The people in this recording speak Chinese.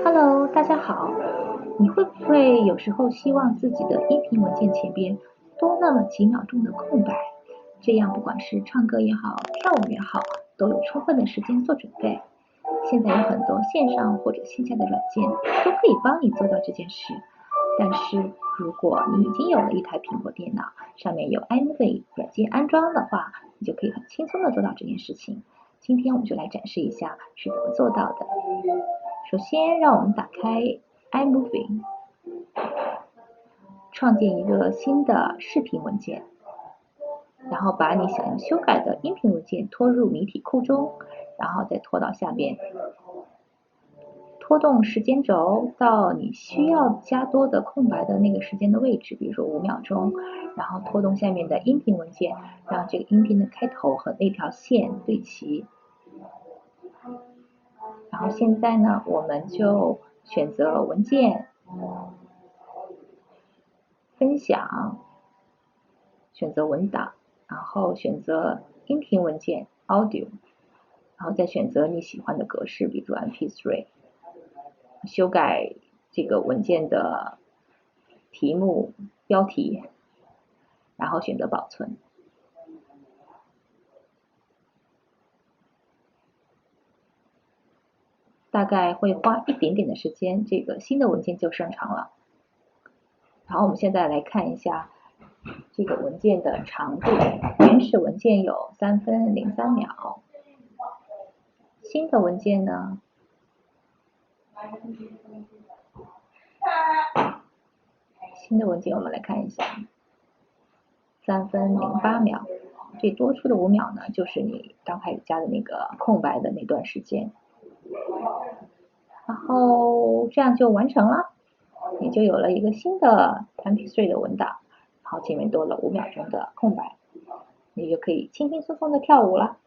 Hello，大家好。你会不会有时候希望自己的音频文件前边多那么几秒钟的空白，这样不管是唱歌也好，跳舞也好，都有充分的时间做准备。现在有很多线上或者线下的软件都可以帮你做到这件事。但是如果你已经有了一台苹果电脑，上面有 iMovie 软件安装的话，你就可以很轻松的做到这件事情。今天我们就来展示一下是怎么做到的。首先，让我们打开 iMovie， 创建一个新的视频文件，然后把你想要修改的音频文件拖入谜题库中，然后再拖到下边，拖动时间轴到你需要加多的空白的那个时间的位置，比如说5秒钟，然后拖动下面的音频文件，让这个音频的开头和那条线对齐。然后现在呢，我们就选择文件、分享，选择文档，然后选择音频文件 Audio， 然后再选择你喜欢的格式，比如 MP3， 修改这个文件的题目、标题，然后选择保存。大概会花一点点的时间，这个新的文件就生成了。然后我们现在来看一下这个文件的长度，原始文件有3分03秒，新的文件呢，我们来看一下，3分08秒，这多出的5秒呢，就是你刚开始加的那个空白的那段时间。然后这样就完成了，你就有了一个新的 MP3 的文档，然后前面多了5秒钟的空白，你就可以轻轻松松的跳舞了。